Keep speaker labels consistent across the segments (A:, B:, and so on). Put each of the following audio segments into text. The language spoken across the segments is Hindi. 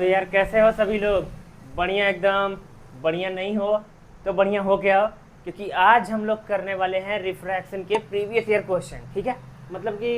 A: तो यार कैसे हो सभी लोग? बढ़िया एकदम। बढ़िया नहीं हो तो बढ़िया हो क्या हो, क्योंकि आज हम लोग करने वाले हैं रिफ्रैक्शन के प्रीवियस ईयर क्वेश्चन। ठीक है, मतलब कि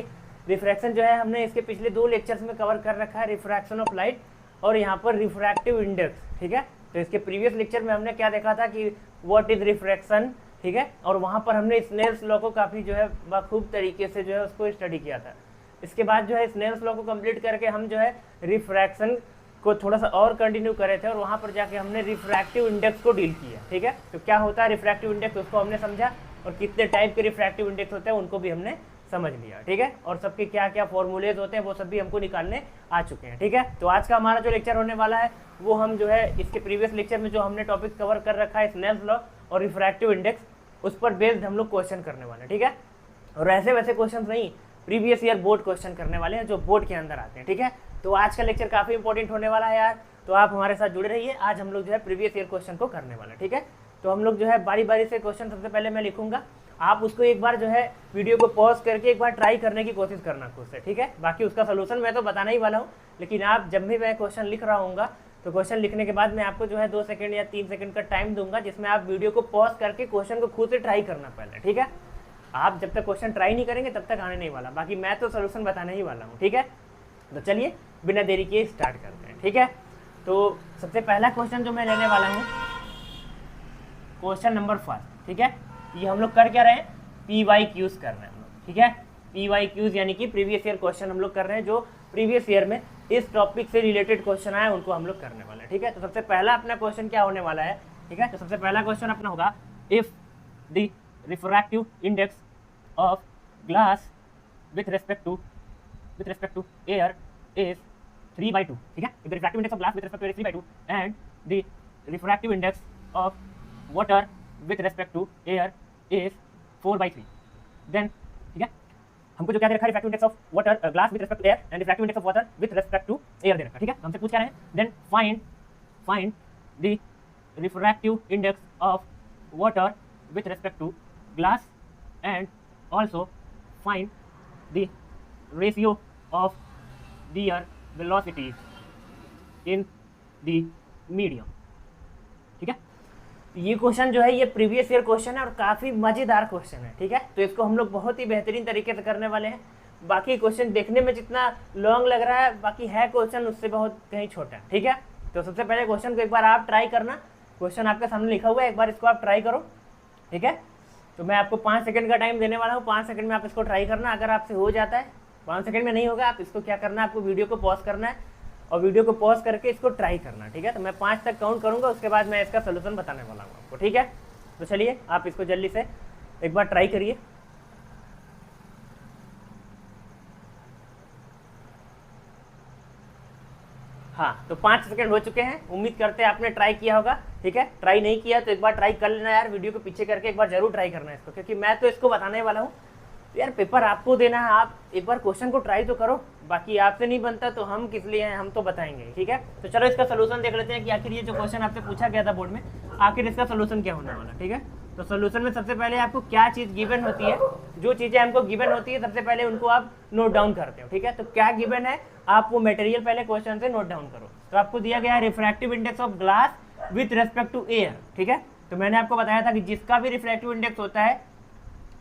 A: रिफ्रैक्शन जो है हमने इसके पिछले 2 लेक्चर्स में कवर कर रखा है, रिफ्रैक्शन ऑफ लाइट और यहाँ पर रिफ्रैक्टिव इंडेक्स। ठीक है, तो इसके प्रीवियस लेक्चर में हमने क्या देखा था कि व्हाट इज रिफ्रैक्शन। ठीक है, और वहाँ पर हमने स्नेल्स लॉ को काफ़ी जो है बखूब तरीके से जो है उसको स्टडी किया था। इसके बाद जो है स्नेल्स लॉ को कंप्लीट करके हम जो है रिफ्रैक्शन को थोड़ा सा और कंटिन्यू करे थे और वहाँ पर जाके हमने रिफ्रैक्टिव इंडेक्स को डील किया। ठीक है, तो क्या होता है रिफ्रैक्टिव इंडेक्स उसको हमने समझा, और कितने टाइप के रिफ्रैक्टिव इंडेक्स होते हैं उनको भी हमने समझ लिया। ठीक है, और सबके क्या क्या फॉर्मूलेज होते हैं वो सब भी हमको निकालने आ चुके हैं। ठीक है, तो आज का हमारा जो लेक्चर होने वाला है वो हम जो है इसके प्रीवियस लेक्चर में जो हमने टॉपिक कवर कर रखा है स्नेल्स लॉ और रिफ्रैक्टिव इंडेक्स, उस पर बेस्ड हम लोग क्वेश्चन करने वाले हैं। ठीक है, और ऐसे वैसे क्वेश्चन नहीं, प्रीवियस ईयर बोर्ड क्वेश्चन करने वाले हैं जो बोर्ड के अंदर आते हैं। ठीक है, तो आज का लेक्चर काफ़ी इंपॉर्टेंट होने वाला है यार, तो आप हमारे साथ जुड़े रहिए। आज हम लोग जो है प्रीवियस ईयर क्वेश्चन को करने वाले हैं। ठीक है, तो हम लोग जो है बारी बारी से क्वेश्चन सबसे पहले मैं लिखूंगा, आप उसको एक बार जो है वीडियो को पॉज करके एक बार ट्राई करने की कोशिश करना खुद से। ठीक है, बाकी उसका सोल्यूशन मैं तो बताना ही वाला हूँ, लेकिन आप जब भी मैं क्वेश्चन लिख रहा हूँगा तो क्वेश्चन लिखने के बाद मैं आपको जो है 2 सेकंड या 3 सेकंड का टाइम दूंगा, जिसमें आप वीडियो को पॉज करके क्वेश्चन को खुद से ट्राई करना पहले। ठीक है, आप जब तक क्वेश्चन ट्राई नहीं करेंगे तब तक आने नहीं वाला, बाकी मैं तो सोल्यूशन बताने ही वाला हूँ। ठीक है, तो चलिए बिना देरी किए स्टार्ट करते हैं। ठीक है, तो सबसे पहला क्वेश्चन जो मैं लेने वाला हूँ, क्वेश्चन नंबर 1। ठीक है, ये हम लोग कर क्या रहे हैं, PYQs कर रहे हैं हम लोग। ठीक है, PYQs यानी कि प्रीवियस ईयर क्वेश्चन हम लोग कर रहे हैं, जो प्रीवियस ईयर में इस टॉपिक से रिलेटेड क्वेश्चन आए उनको हम लोग करने वाले हैं। ठीक है, तो सबसे पहला अपना क्वेश्चन क्या होने वाला है। ठीक है, तो सबसे पहला क्वेश्चन अपना होगा, if the refractive index of glass with respect to air is 3/2। ठीक है, if the refractive index of glass with respect to air is 3/2 and the refractive index of water with respect to air is 4/3, then ठीक है, हमको जो क्या दे रखा है, refractive index of water glass with respect to air and refractive index of water with respect to air दे रखा है। ठीक है, हमसे पूछ क्या रहे हैं, then find the refractive index of water with respect to glass and also find the ratio of their velocities in the medium। ठीक है, ये क्वेश्चन जो है ये प्रीवियस ईयर क्वेश्चन है और काफ़ी मज़ेदार क्वेश्चन है। ठीक है, तो इसको हम लोग बहुत ही बेहतरीन तरीके से करने वाले हैं। बाकी क्वेश्चन देखने में जितना लॉन्ग लग रहा है, बाकी है क्वेश्चन उससे बहुत कहीं छोटा। ठीक है, तो सबसे पहले क्वेश्चन को एक बार आप ट्राई करना, क्वेश्चन आपके सामने लिखा हुआ है, एक बार इसको आप ट्राई करो। ठीक है, तो मैं आपको 5 सेकंड का टाइम देने वाला हूँ, 5 सेकंड में आप इसको ट्राई करना। अगर आपसे हो जाता है, 5 सेकंड में नहीं होगा, आप इसको क्या करना है, आपको वीडियो को पॉज करना है और वीडियो को पॉज करके इसको ट्राई करना। ठीक है, तो मैं 5 तक काउंट करूंगा, उसके बाद मैं इसका सोल्यूशन बताने वाला हूँ आपको। ठीक है, तो चलिए आप इसको जल्दी से एक बार ट्राई करिए। हाँ, तो 5 सेकंड हो चुके हैं, उम्मीद करते हैं आपने ट्राई किया होगा। ठीक है, ट्राई नहीं किया तो एक बार ट्राई कर लेना यार, वीडियो को पीछे करके एक बार जरूर ट्राई करना है इसको, क्योंकि मैं तो इसको बताने वाला हूँ। तो यार पेपर आपको देना है, आप एक बार क्वेश्चन को ट्राई तो करो, बाकी आपसे नहीं बनता तो हम किस लिए हैं, हम तो बताएंगे। ठीक है, तो चलो इसका सोल्यूशन देख लेते हैं कि आखिर ये जो क्वेश्चन आपसे पूछा गया था बोर्ड में, आखिर इसका सोल्यूशन क्या होने वाला। ठीक है, तो सोल्यूशन में सबसे पहले आपको क्या चीज़ गिवन होती है, जो चीज़ें हमको गिवन होती है सबसे पहले उनको आप नोट डाउन करते हो। ठीक है, तो क्या गिवन है, आप वो मटेरियल पहले क्वेश्चन से नोट डाउन करो। तो आपको दिया गया है refractive index of glass with respect to air. ठीक है, तो मैंने आपको बताया था कि जिसका भी रिफ्रैक्टिव इंडेक्स होता है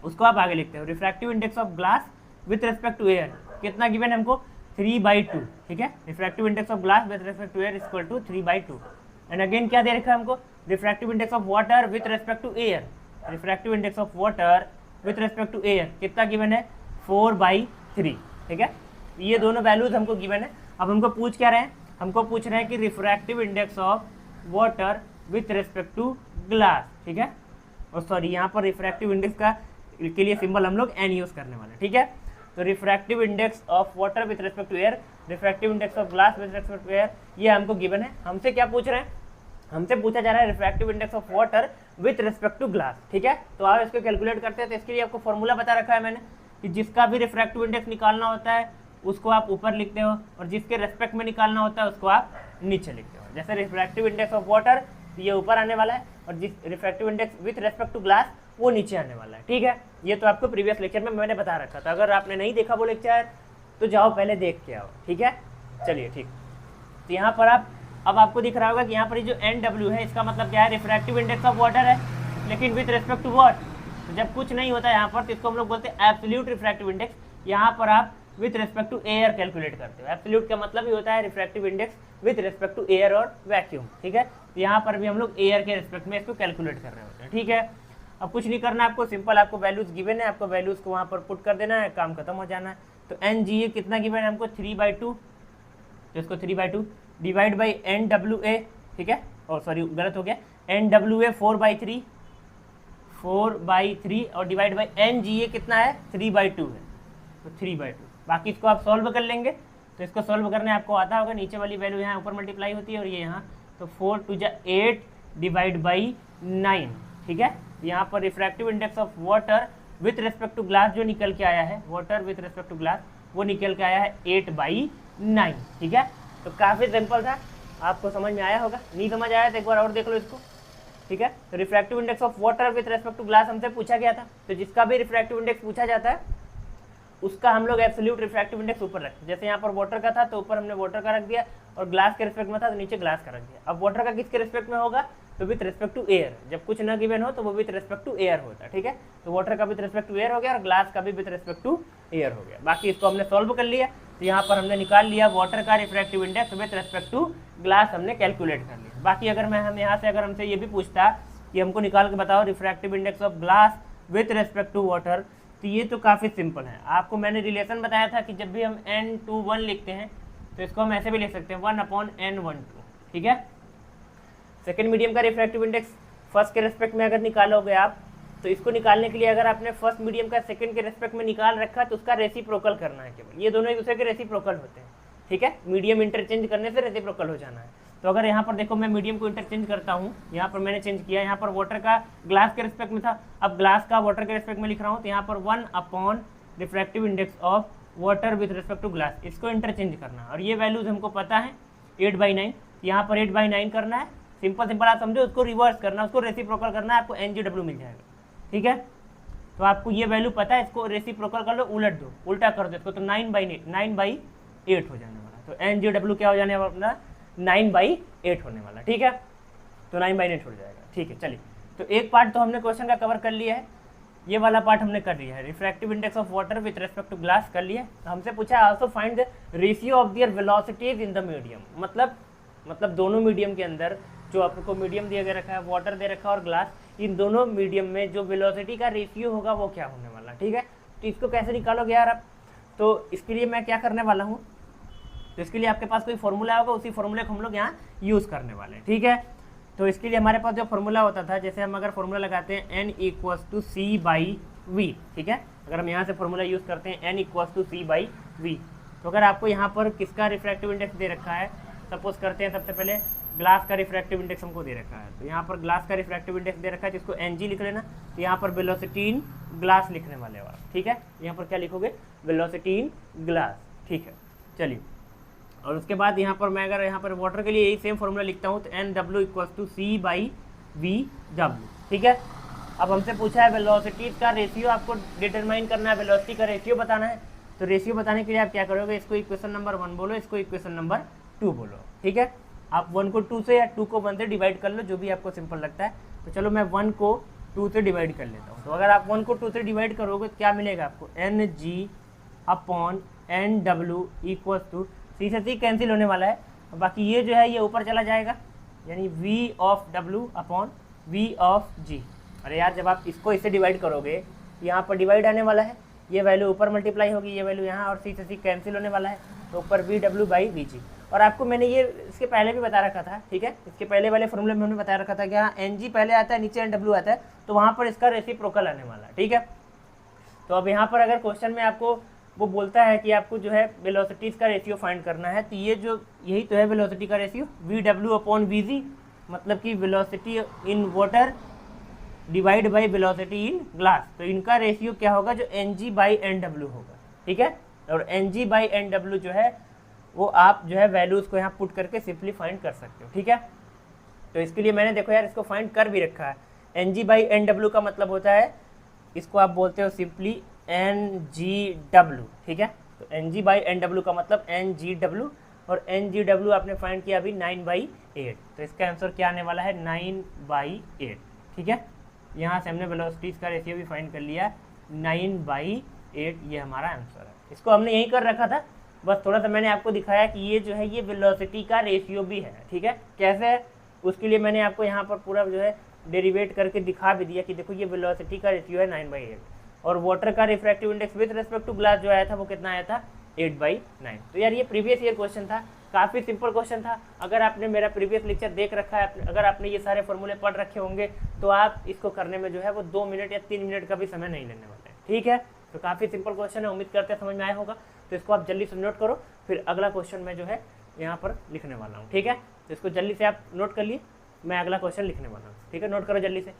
A: उसको आप आगे लिखते हो, refractive index of glass with respect to air कितना गिवन है हमको, 3/2। ठीक है, refractive index of glass with respect to air equal to 3/2। And again क्या दे रखा है हमको, refractive index of water with respect to air, refractive index of water with respect to air कितना गिवन है, 4/3। ठीक है, ये दोनों वैल्यूज हमको गिवन है। अब हमको पूछ क्या रहे हैं, हमको पूछ रहे हैं कि refractive index of water with respect to glass. ठीक है, और सॉरी यहाँ पर रिफ्रैक्टिव इंडेक्स का के लिए सिंबल हम लोग एन यूज करने वाले हैं। ठीक है, तो refractive index of water with respect to air, refractive index of glass with respect to air, ये हमको गिवन है। हमसे क्या पूछ रहे हैं, हमसे पूछा जा रहा है refractive index of water with respect to glass. ठीक है, तो आप इसको कैलकुलेट करते हैं, तो इसके लिए आपको फॉर्मूला बता रखा है मैंने कि जिसका भी रिफ्रैक्टिव इंडेक्स निकालना होता है उसको आप ऊपर लिखते हो, और जिसके रेस्पेक्ट में निकालना होता है उसको आप नीचे लिखते हो। जैसे रिफ्रैक्टिव इंडेक्स ऑफ वाटर ये ऊपर आने वाला है, और जिस refractive index with respect to glass वो नीचे आने वाला है। ठीक है, ये तो आपको प्रीवियस लेक्चर में मैंने बता रखा था, अगर आपने नहीं देखा वो लेक्चर तो जाओ पहले देख के आओ। ठीक है, चलिए ठीक। तो यहाँ पर अब आपको दिख रहा होगा कि यहाँ पर जो NW है इसका मतलब क्या है, रिफ्रैक्टिव इंडेक्स ऑफ वाटर है, लेकिन विथ रिस्पेक्ट टू व्हाट, तो जब कुछ नहीं होता यहाँ पर तो इसको हम लोग बोलते हैं एब्सोल्यूट रिफ्रैक्टिव इंडेक्स। यहाँ पर आप with respect to air calculate करते हो। एब्सोल्यूट का मतलब ही होता है refractive index with respect to air और वैक्यूम, ठीक है। तो यहाँ पर भी हम लोग एयर के रिस्पेक्ट में इसको कैलकुलेट कर रहे होते हैं, ठीक है। अब कुछ नहीं करना आपको, सिंपल आपको वैल्यूज गिवन है, आपको वैल्यूज को वहाँ पर पुट कर देना है, काम खत्म हो जाना है। तो NGA कितना गिवन है हमको, 3/2, तो इसको 3/2 डिवाइड बाई NWA, ठीक है, और सॉरी गलत हो गया, NWA 4/3 और डिवाइड बाई NGA कितना है, 3/2 है, तो 3/2। बाकी इसको आप सॉल्व कर लेंगे, तो इसको सॉल्व करने आपको आता होगा, नीचे वाली वैल्यू यहाँ ऊपर मल्टीप्लाई होती है और ये यहाँ, तो 4 2 8 डिवाइड बाई 9, ठीक है। यहाँ पर refractive index of water with respect to glass जो निकल के आया है, water with respect to glass, वो निकल के आया है 8/9, ठीक है। तो काफ़ी सिंपल था, आपको समझ में आया होगा। नहीं समझ आया तो एक बार और देख लो इसको, ठीक है। तो refractive index of water with respect to glass हमसे पूछा गया था, तो जिसका भी रिफ्रैक्टिव इंडेक्स पूछा जाता है उसका हम लोग एब्सोल्यूट रिफ्रैक्टिव इंडेक्स ऊपर रखते हैं। जैसे यहाँ पर वाटर का था तो ऊपर हमने वाटर का रख दिया, और ग्लास के रिस्पेक्ट में था तो नीचे ग्लास का रख दिया। अब वाटर का किसके रिस्पेक्ट में होगा, तो विथ रिस्पेक्ट टू एयर, जब कुछ न गिवन हो तो वो विथ रिस्पेक्ट टू एयर होता है, ठीक है। तो वाटर का विथ रिस्पेक्ट टू एयर हो गया और ग्लास का भी विथ रिस्पेक्ट टू एयर हो गया। बाकी इसको हमने सॉल्व कर लिया, तो यहाँ पर हमने निकाल लिया वाटर का refractive index with respect to glass, हमने कैलकुलेट कर लिया। बाकी अगर मैं हम यहाँ से अगर हमसे ये भी पूछता कि हमको निकाल के बताओ refractive index of glass with respect to water, तो ये तो काफ़ी सिंपल है। आपको मैंने रिलेशन बताया था कि जब भी हम N21 लिखते हैं तो इसको हम ऐसे भी लिख सकते हैं 1/N12, ठीक है। सेकेंड मीडियम का रिफ्रैक्टिव इंडेक्स फर्स्ट के रिस्पेक्ट में अगर निकालोगे आप, तो इसको निकालने के लिए अगर आपने फर्स्ट मीडियम का सेकंड के रिस्पेक्ट में निकाल रखा तो उसका रेसिप्रोकल करना है केवल, ये दोनों एक दूसरे के रेसिप्रोकल होते हैं, ठीक है। मीडियम इंटरचेंज करने से रेसिप्रोकल हो जाना है। तो अगर यहाँ पर देखो मैं मीडियम को इंटरचेंज करता हूँ, यहाँ पर मैंने चेंज किया, यहाँ पर वाटर का ग्लास के रिस्पेक्ट में था, अब ग्लास का वाटर के रिस्पेक्ट में लिख रहा हूँ, तो यहाँ पर 1/ refractive index of water with respect to glass, इसको इंटरचेंज करना। और ये वैल्यूज हमको पता है 8/9, यहाँ पर 8/9 करना है, सिंपल आप समझो, उसको रिवर्स करना, उसको रेसिप्रोकल करना है, आपको NGW मिल जाएगा, ठीक है। तो आपको ये वैल्यू पता है, इसको रेसिप्रोकल कर लो, उलट दो, उल्टा कर दो इसको, तो 9/8 हो जाने वाला। तो NGW क्या हो जाने वाला अपना, 9/8 होने वाला, ठीक है। तो 9/8 हो जाएगा, ठीक है। चलिए, तो एक पार्ट तो हमने क्वेश्चन का कवर कर लिया है, ये वाला पार्ट हमने कर लिया है, refractive index of water with respect to glass कर लिया। तो हमसे पूछा है also find the ratio of their velocities in the medium, मतलब दोनों मीडियम के अंदर जो आपको मीडियम दिया गया रखा है, वाटर दे रखा है और ग्लास, इन दोनों मीडियम में जो वेलोसिटी का रेशियो होगा वो क्या होने वाला, ठीक है। तो इसको कैसे निकालोगे यार आप, तो इसके लिए मैं क्या करने वाला हूँ, तो इसके लिए आपके पास कोई फॉर्मूला होगा, उसी फॉर्मूले को हम लोग यहाँ यूज़ करने वाले हैं, ठीक है। तो इसके लिए हमारे पास जो फॉर्मूला होता था, जैसे हम अगर फॉर्मूला लगाते हैं N = C/V, ठीक है। अगर हम यहाँ से फॉर्मूला यूज़ करते हैं N = C/V, तो अगर आपको यहाँ पर किसका रिफ्रैक्टिव इंडेक्स दे रखा है, सपोज करते हैं सबसे पहले ग्लास का रिफ्रैक्टिव इंडेक्स हमको दे रखा है, तो यहाँ पर ग्लास का रिफ्रैक्टिव इंडेक्स दे रखा है, जिसको NG लिख लेना। तो यहाँ पर वेलोसिटी इन ग्लास लिखने वाले हो आप, ठीक है। यहाँ पर क्या लिखोगे, वेलोसिटी इन ग्लास, ठीक है। चलिए, और उसके बाद यहाँ पर मैं अगर यहाँ पर वाटर के लिए यही सेम फॉर्मूला लिखता हूँ, तो NW = C/VW, ठीक है। अब हमसे पूछा है वेलोसिटी का रेशियो आपको डिटरमाइन करना है, वेलोसिटी का रेशियो बताना है। तो रेशियो बताने के लिए आप क्या करोगे, इसको इक्वेशन नंबर 1 बोलो, इसको इक्वेशन नंबर 2 बोलो, ठीक है। आप 1 को 2 से या 2 को 1 से डिवाइड कर लो, जो भी आपको सिंपल लगता है। तो चलो मैं 1 को 2 से डिवाइड कर लेता हूँ। तो अगर आप 1 को 2 से डिवाइड करोगे तो क्या मिलेगा आपको, NG/NW = C से C कैंसिल होने वाला है, बाकी ये जो है ये ऊपर चला जाएगा, यानी V/W/V/G। अरे यार, जब आप इसको इससे डिवाइड करोगे, यहाँ पर डिवाइड आने वाला है, ये वैल्यू ऊपर मल्टीप्लाई होगी, ये वैल्यू यहाँ, और C से C कैंसिल होने वाला है, तो ऊपर VW/VG। और आपको मैंने ये इसके पहले भी बता रखा था, ठीक है। इसके पहले वाले फॉर्मूले में हमने बता रखा था कि हाँ NG पहले आता है, नीचे NW आता है, तो वहाँ पर इसका रेसिप्रोकल आने वाला है, ठीक है। तो अब यहाँ पर अगर क्वेश्चन में आपको वो बोलता है कि आपको जो है वेलोसिटीज़ का रेशियो फाइंड करना है, तो ये जो यही तो है वेलोसिटी का रेशियो, VW/VG, मतलब कि velocity in water divide by velocity in glass. तो इनका रेशियो क्या होगा, जो NG/NW होगा, ठीक है। और NG/NW जो है वो आप जो है वैल्यूज़ को यहाँ पुट करके सिंपली फाइंड कर सकते हो, ठीक है। तो इसके लिए मैंने देखो यार इसको फाइंड कर भी रखा है। NG/NW का मतलब होता है, इसको आप बोलते हो सिंपली NGW, ठीक है। तो NG/NW का मतलब NGW, और NGW आपने फाइंड किया अभी 9/8, तो इसका आंसर क्या आने वाला है 9/8। ठीक है, यहाँ से हमने वेलोसिटीज का रेशियो भी फाइंड कर लिया, 9/8 ये हमारा आंसर है। इसको हमने यहीं कर रखा था, बस थोड़ा सा मैंने आपको दिखाया कि ये जो है ये वेलोसिटी का रेशियो भी है। ठीक है, कैसे है उसके लिए मैंने आपको यहाँ पर पूरा जो है डेरिवेट करके दिखा भी दिया कि देखो ये वेलोसिटी का रेशियो है 9/8, और वाटर का refractive index with respect to glass जो आया था वो कितना आया था 8/9। तो यार ये प्रीवियस ईयर क्वेश्चन था, काफ़ी सिंपल क्वेश्चन था। अगर आपने मेरा प्रीवियस लेक्चर देख रखा है, अगर आपने ये सारे फॉर्मूले पढ़ रखे होंगे तो आप इसको करने में जो है वो 2 मिनट या 3 मिनट का भी समय नहीं लेने वाले हैं। ठीक है, तो काफ़ी सिंपल क्वेश्चन है, उम्मीद करते हैं समझ में आया होगा। तो इसको आप जल्दी से नोट करो, फिर अगला क्वेश्चन मैं जो है यहाँ पर लिखने वाला हूँ। ठीक है, तो इसको जल्दी से आप नोट कर लिए, मैं अगला क्वेश्चन लिखने वाला हूँ। ठीक है, नोट करो जल्दी से।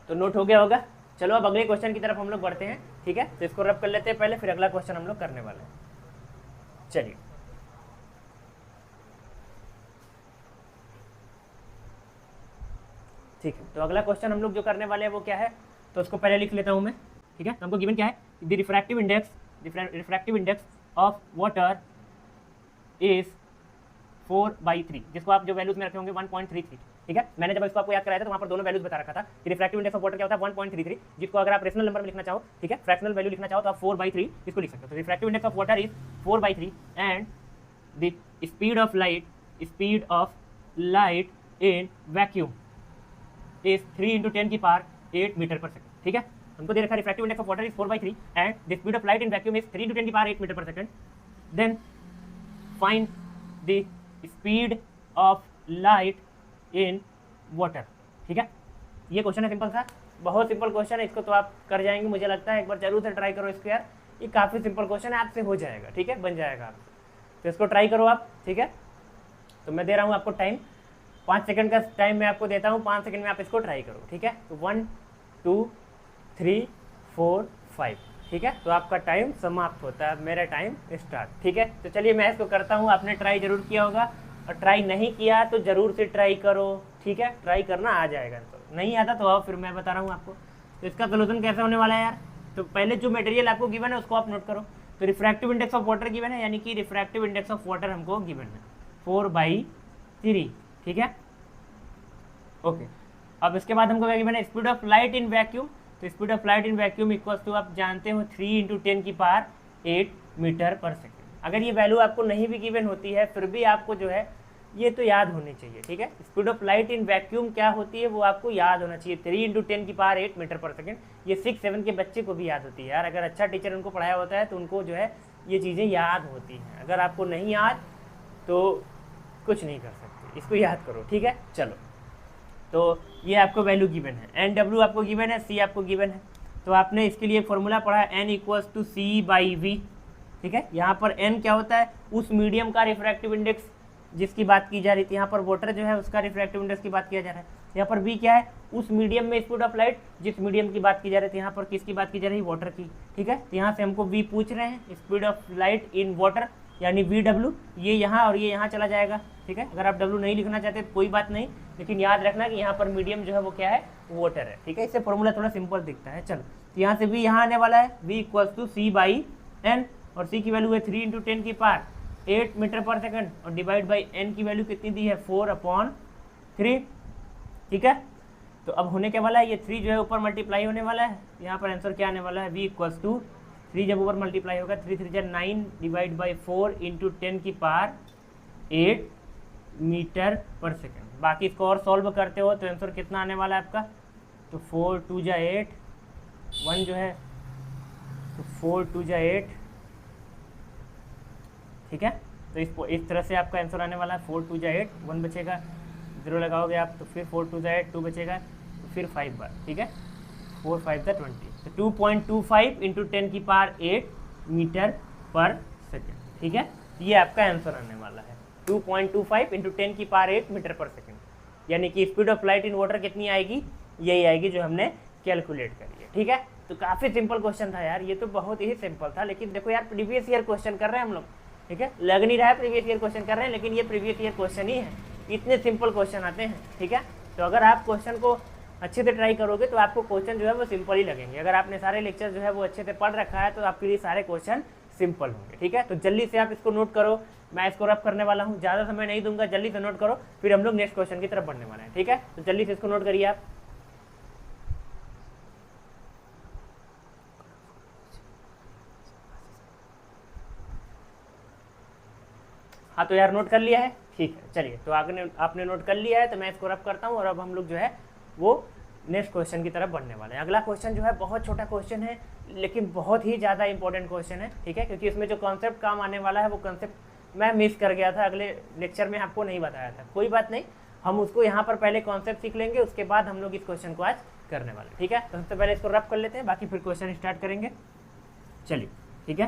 A: तो नोट हो गया होगा। चलो अब अगले क्वेश्चन की तरफ हम लोग बढ़ते हैं। ठीक है, तो इसको रब कर लेते हैं पहले, फिर अगला क्वेश्चन हम लोग करने वाले हैं। चलिए, ठीक है, तो अगला क्वेश्चन हम लोग जो करने वाले हैं वो क्या है, तो उसको पहले लिख लेता हूँ मैं। ठीक है, तो हमको गिवन क्या है, the refractive index of water is 4/3, जिसको आप जो वैल्यूज में रखे होंगे 1.33। ठीक है, मैंने जब इसको आपको याद कराया था तो वहाँ पर दोनों वैल्यूज बता रखा था कि रिफ्रैक्टिव इंडेक्स ऑफ वाटर क्या होता है 1.33, जिसको अगर आप रेशनल नंबर में लिखना चाहो, ठीक है, फ्रैक्शनल वैल्यू लिखना चाहो तो आप 4/3 इसको लिख सकते हो। तो refractive index of water is 4/3 and the speed of light in vacuum is 3 × 10⁸ metre per second. ठीक है, हमको दे रखा है refractive index of water is 4/3 and the speed of light in vacuum is 3 × 10⁸ metre per second. Then find the speed of light in water. ठीक है, ये क्वेश्चन है, सिंपल सा, बहुत सिंपल क्वेश्चन है। इसको तो आप कर जाएंगे, मुझे लगता है एक बार जरूर से ट्राई करो इसको यार, ये काफ़ी सिंपल क्वेश्चन है, आपसे हो जाएगा। ठीक है, बन जाएगा आपसे, तो इसको ट्राई करो आप। ठीक है, तो मैं दे रहा हूँ आपको टाइम, 5 सेकंड का टाइम मैं आपको देता हूँ, 5 सेकंड में आप इसको ट्राई करो। ठीक है, तो 1 2 3 4 5। ठीक है, तो आपका टाइम समाप्त होता है, मेरा टाइम स्टार्ट। ठीक है, तो चलिए मैं इसको करता हूँ। आपने ट्राई जरूर किया होगा, और ट्राई नहीं किया तो ज़रूर से ट्राई करो। ठीक है, ट्राई करना आ जाएगा, तो नहीं आता तो आओ फिर मैं बता रहा हूँ आपको। तो इसका सोल्यूशन कैसे होने वाला है यार, तो पहले जो मटेरियल आपको गिवन है उसको आप नोट करो। तो refractive index of water given है, यानी कि रिफ्रैक्टिव इंडेक्स ऑफ वाटर हमको गिवन है 4/3। ठीक है, ओके। अब इसके बाद हमको क्या गिवन है, speed of light in vacuum. तो speed of light in vacuum equals to आप जानते हो 3 × 10⁸ मीटर पर सेकेंड। अगर ये वैल्यू आपको नहीं भी गिवन होती है फिर भी आपको जो है ये तो याद होनी चाहिए। ठीक है, speed of light in vacuum क्या होती है वो आपको याद होना चाहिए, 3 × 10⁸ मीटर पर सेकेंड। ये 6-7 के बच्चे को भी याद होती है यार, अगर अच्छा टीचर उनको पढ़ाया होता है तो उनको जो है ये चीज़ें याद होती हैं। अगर आपको नहीं याद तो कुछ नहीं कर सकते, इसको याद करो। ठीक है, चलो, तो ये आपको वैल्यू गिवन है, NW आपको गिवन है, C आपको गिवन है। तो आपने इसके लिए फॉर्मूला पढ़ा है N = C/V। ठीक है, यहाँ पर N क्या होता है, उस मीडियम का रिफ्रैक्टिव इंडेक्स जिसकी बात की जा रही थी। यहाँ पर वाटर जो है उसका रिफ्रैक्टिव इंडेक्स की बात किया जा रहा है। यहाँ पर V क्या है, उस मीडियम में स्पीड ऑफ लाइट जिस मीडियम की बात की जा रही थी। यहाँ पर किसकी बात की जा रही है, वाटर की। ठीक है, तो यहाँ से हमको V पूछ रहे हैं, speed of light in water यानी VW। ये यहाँ और ये यहाँ चला जाएगा। ठीक है, अगर आप W नहीं लिखना चाहते तो कोई बात नहीं, लेकिन याद रखना कि यहाँ पर मीडियम जो है वो क्या है, वाटर है। ठीक है, इससे फॉर्मूला थोड़ा सिंपल दिखता है। चलो, तो यहाँ से V यहाँ आने वाला है, V = C/N, और C की वैल्यू है 3 × 10⁸ मीटर पर सेकंड, और डिवाइड बाई N की वैल्यू कितनी दी है, 4/3। ठीक है, तो अब होने के वाला है ये 3 जो है ऊपर मल्टीप्लाई होने वाला है। यहाँ पर आंसर क्या आने वाला है, V = 3 जब ऊपर मल्टीप्लाई होगा 3 3 जा 9 divide by 4 × 10⁸ metre per second. बाकी इसको और सॉल्व करते हो तो आंसर कितना आने वाला है आपका, तो 4 2 जा 8, 1 जो है, तो 4 2 जा 8। ठीक है, तो इस तरह से आपका आंसर आने वाला है 4 2 जा 8, 1 बचेगा, 0 लगाओगे आप तो फिर 4 2 जा 8, 2 बचेगा, तो फिर 5 बार। ठीक है, 4 5 जा 20, तो 2.25 × 10⁸ मीटर पर सेकेंड। ठीक है, ये आपका आंसर आने वाला है 2.25 × 10⁸ मीटर पर सेकेंड, यानी कि speed of light in water कितनी आएगी, यही आएगी जो हमने कैलकुलेट करी है। ठीक है, तो काफ़ी सिंपल क्वेश्चन था यार, ये तो बहुत ही सिंपल था। लेकिन देखो यार, प्रीवियस ईयर क्वेश्चन कर रहे हैं हम लोग, ठीक है, लग नहीं रहा है प्रीवियस ईयर क्वेश्चन कर रहे हैं, लेकिन ये प्रीवियस ईयर क्वेश्चन ही है, इतने सिंपल क्वेश्चन आते हैं। ठीक है, तो अगर आप क्वेश्चन को अच्छे से ट्राई करोगे तो आपको क्वेश्चन जो है वो सिंपल ही लगेंगे। अगर आपने सारे लेक्चर जो है वो अच्छे से पढ़ रखा है तो आपके लिए सारे क्वेश्चन सिंपल होंगे। ठीक है, तो जल्दी से आप इसको नोट करो, मैं इसको रब करने वाला हूँ, ज़्यादा समय नहीं दूंगा, जल्दी से नोट करो, फिर हम लोग नेक्स्ट क्वेश्चन की तरफ बढ़ने वाले हैं। ठीक है, तो जल्दी से इसको नोट करिए आप। हाँ तो यार नोट कर लिया है, ठीक है, चलिए, तो आपने नोट कर लिया है तो मैं इसको रब करता हूँ और अब हम लोग जो है वो नेक्स्ट क्वेश्चन की तरफ बढ़ने वाले हैं। अगला क्वेश्चन जो है बहुत छोटा क्वेश्चन है, लेकिन बहुत ही ज़्यादा इंपॉर्टेंट क्वेश्चन है। ठीक है, क्योंकि इसमें जो कॉन्सेप्ट काम आने वाला है वो कॉन्सेप्ट मैं मिस कर गया था, अगले लेक्चर में आपको नहीं बताया था। कोई बात नहीं, हम उसको यहाँ पर पहले कॉन्सेप्ट सीख लेंगे, उसके बाद हम लोग इस क्वेश्चन को आज करने वाले। ठीक है, तो सबसे पहले इसको रब कर लेते हैं, बाकी फिर क्वेश्चन स्टार्ट करेंगे। चलिए, ठीक है,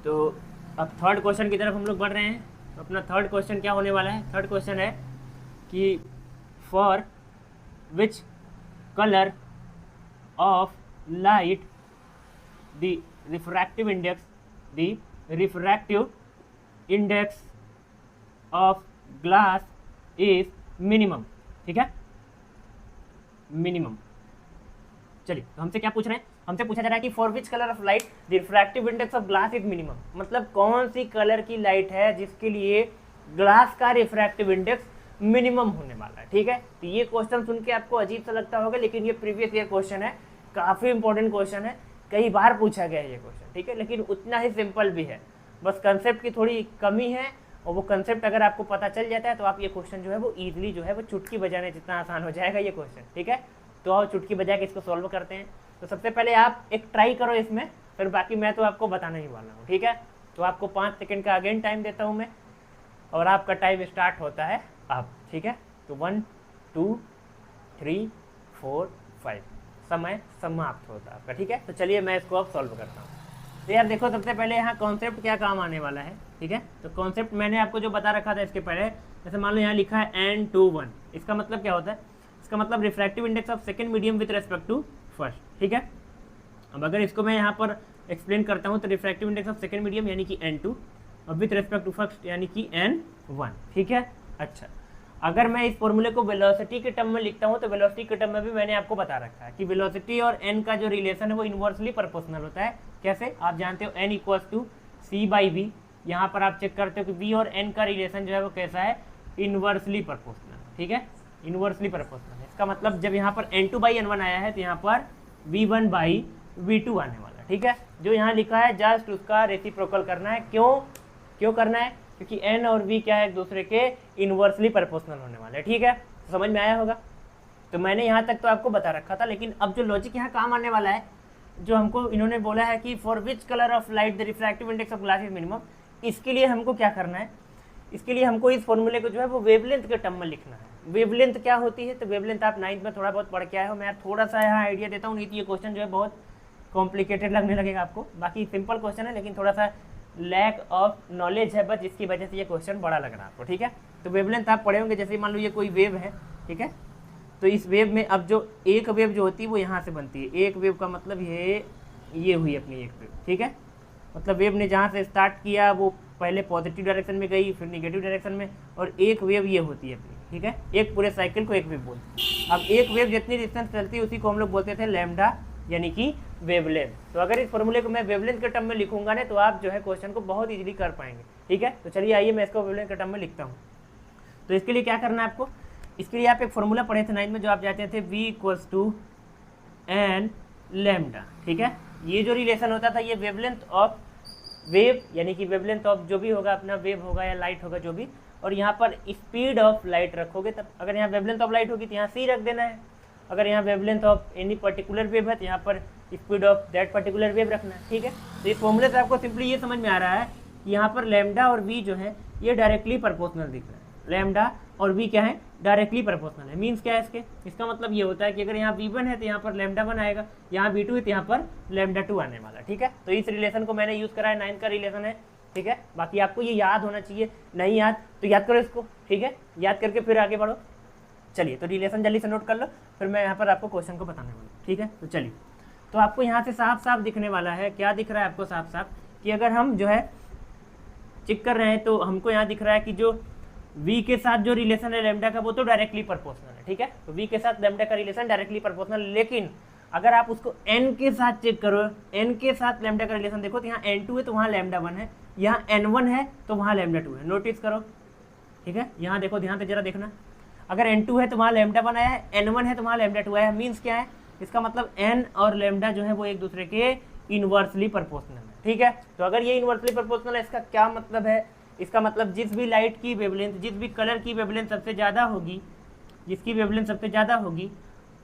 A: तो अब थर्ड क्वेश्चन की तरफ हम लोग बढ़ रहे हैं। तो अपना थर्ड क्वेश्चन क्या होने वाला है? थर्ड क्वेश्चन है कि for which colour of light the refractive index of glass is minimum. ठीक है, मिनिमम। चलिए, तो हमसे क्या पूछ रहे हैं? हमसे पूछा जा रहा है कि for which colour of light the refractive index of glass is minimum, मतलब कौन सी कलर की लाइट है जिसके लिए ग्लास का रिफ्रैक्टिव इंडेक्स मिनिमम होने वाला है। ठीक है, तो ये क्वेश्चन सुन के आपको अजीब सा लगता होगा, लेकिन ये प्रीवियस ईयर क्वेश्चन है, काफ़ी इंपॉर्टेंट क्वेश्चन है, कई बार पूछा गया है ये क्वेश्चन। ठीक है, लेकिन उतना ही सिंपल भी है, बस कंसेप्ट की थोड़ी कमी है, और वो कंसेप्ट अगर आपको पता चल जाता है तो आप ये क्वेश्चन जो है वो ईजिली जो है वो चुटकी बजाने जितना आसान हो जाएगा ये क्वेश्चन। ठीक है, तो आओ चुटकी बजा के इसको सॉल्व करते हैं। तो सबसे पहले आप एक ट्राई करो इसमें, फिर बाकी मैं तो आपको बताने ही वाला हूँ। ठीक है, तो आपको 5 सेकंड का अगेन टाइम देता हूँ मैं, और आपका टाइम स्टार्ट होता है अब। ठीक है, तो 1 2 3 4 5 समय समाप्त होता है आपका। ठीक है, तो चलिए मैं इसको अब सॉल्व करता हूँ। तो यार देखो, सबसे पहले यहाँ कॉन्सेप्ट क्या काम आने वाला है। ठीक है, तो कॉन्सेप्ट मैंने आपको जो बता रखा था इसके पहले, जैसे मान लो यहाँ लिखा है N21, इसका मतलब क्या होता है? इसका मतलब refractive index of second medium with respect to first. ठीक है, अब अगर इसको मैं यहाँ पर एक्सप्लेन करता हूँ तो refractive index of second medium यानी कि N2 और विद रेस्पेक्ट टू फर्स्ट यानी कि N1। ठीक है, अच्छा, अगर मैं इस फॉर्मूले को वेलोसिटी के टर्म में लिखता हूँ तो वेलोसिटी के टर्म में भी मैंने आपको बता रखा है कि वेलोसिटी और n का जो रिलेशन है वो इन्वर्सली प्रोपोर्शनल होता है। कैसे? आप जानते हो n इक्वल्स टू c/v। यहाँ पर आप चेक करते हो कि v और n का रिलेशन जो है वो कैसा है? Inversely proportional. ठीक है, इन्वर्सली प्रोपोर्शनल है। इसका मतलब जब यहाँ पर N2/N1 आया है तो यहाँ पर V1/V2 आने वाला है। ठीक है, जो यहाँ लिखा है जस्ट उसका रेसिप्रोकल करना है। क्यों करना है? क्योंकि n और v क्या है? एक दूसरे के इन्वर्सली प्रोपोर्शनल होने वाले हैं। ठीक है, तो समझ में आया होगा। तो मैंने यहाँ तक तो आपको बता रखा था, लेकिन अब जो लॉजिक यहाँ काम आने वाला है, जो हमको इन्होंने बोला है कि for which colour of light the refractive index of glass is minimum, इसके लिए हमको क्या करना है? इसके लिए हमको इस फॉर्मूले को जो है वो वेवलेंथ के टर्म में लिखना है। वेवलेंथ क्या होती है? तो वेवलेंथ आप 9th में थोड़ा बहुत पढ़ के आए हो, मैं थोड़ा सा यहाँ आइडिया देता हूँ, नहीं तो ये क्वेश्चन जो है बहुत कॉम्प्लिकेटेड लगने लगेगा आपको। बाकी सिंपल क्वेश्चन है, लेकिन थोड़ा सा लैक ऑफ नॉलेज है बस, जिसकी वजह से ये क्वेश्चन बड़ा लग रहा है आपको। ठीक है, तो वेवलेंथ आप पढ़े होंगे, जैसे मान लो ये कोई वेव है। ठीक है, तो इस वेव में अब जो एक वेव जो होती है वो यहाँ से बनती है। एक वेव का मतलब ये हुई अपनी एक वेव। ठीक है, मतलब वेव ने जहाँ से स्टार्ट किया वो पहले पॉजिटिव डायरेक्शन में गई, फिर निगेटिव डायरेक्शन में, और एक वेव ये होती है अपनी। ठीक है, एक पूरे साइकिल को एक वेव बोलते हैं। अब एक वेव जितनी डिस्टेंस चलती है उसी को हम लोग बोलते थे लैम्डा, यानी कि वेवलेंथ। तो अगर इस फॉर्मूले को मैं वेवलेंथ के टर्म में लिखूंगा ना, तो आप जो है क्वेश्चन को बहुत इजीली कर पाएंगे। ठीक है, तो चलिए आइए मैं इसको वेवलेंथ के टर्म में लिखता हूँ। तो इसके लिए क्या करना है आपको? इसके लिए आप एक फॉर्मूला पढ़े थे 9th में, जो आप जानते थे v equals to n lambda. ठीक है, ये जो रिलेशन होता था ये वेवलेंथ ऑफ वेव, यानी कि वेवलेंथ ऑफ जो भी होगा अपना वेव होगा या लाइट होगा जो भी, और यहाँ पर स्पीड ऑफ लाइट रखोगे तब। अगर यहाँ वेवलेंथ ऑफ लाइट होगी तो यहाँ c रख देना है। अगर यहाँ wavelength of any particular wave है तो यहाँ पर speed of that particular wave रखना है। ठीक है, तो इस फॉर्मूले से आपको सिंपली ये समझ में आ रहा है कि यहाँ पर लैम्डा और v जो है ये डायरेक्टली प्रोपोर्शनल दिख रहा है। लैम्डा और v क्या है? डायरेक्टली प्रोपोर्शनल है। मीन्स क्या है इसके? इसका मतलब ये होता है कि अगर यहाँ v1 है तो यहाँ पर लैम्डा 1 आएगा, यहाँ v2 है तो यहाँ पर लैम्डा 2 आने वाला। ठीक है, तो इस रिलेशन को मैंने यूज़ करा है, 9th का रिलेशन है। ठीक है, बाकी आपको ये याद होना चाहिए, नहीं याद तो याद करो इसको। ठीक है, याद करके फिर आगे बढ़ो। चलिए, तो रिलेशन जल्दी से नोट कर लो, फिर मैं यहाँ पर आपको क्वेश्चन को बताने वाला हूँ। ठीक है, तो चलिए, तो आपको यहाँ से साफ साफ दिखने वाला है। क्या दिख रहा है आपको? साफ साफ कि अगर हम जो है चेक कर रहे हैं तो हमको यहाँ दिख रहा है कि जो v के साथ जो रिलेशन है लैम्डा का वो तो डायरेक्टली प्रोपोर्शनल है, ठीक है। तो v के साथ लैम्डा का रिलेशन डायरेक्टली प्रोपोर्शनल, लेकिन अगर आप उसको n के साथ चेक करो, n के साथ लैम्डा का रिलेशन देखो तो यहाँ n2 है तो वहाँ लैम्डा 1 है, यहाँ n1 है तो वहाँ लैम्डा 2 है। नोटिस करो, ठीक है। यहाँ देखो, ध्यान से जरा देखना, अगर n2 है तो वहाँ लैम्डा 1 आया है, n1 है तो वहाँ लैम्डा 2 आया है। मीन्स क्या है, इसका मतलब n और लैम्डा जो है वो एक दूसरे के इनवर्सली प्रोपोर्शनल है, ठीक है। तो अगर ये इनवर्सली प्रोपोर्शनल है, इसका क्या मतलब है, इसका मतलब जिस भी लाइट की वेवलेंथ, जिस भी कलर की वेवलेंथ सबसे ज़्यादा होगी, जिसकी वेवलेंथ सबसे ज़्यादा होगी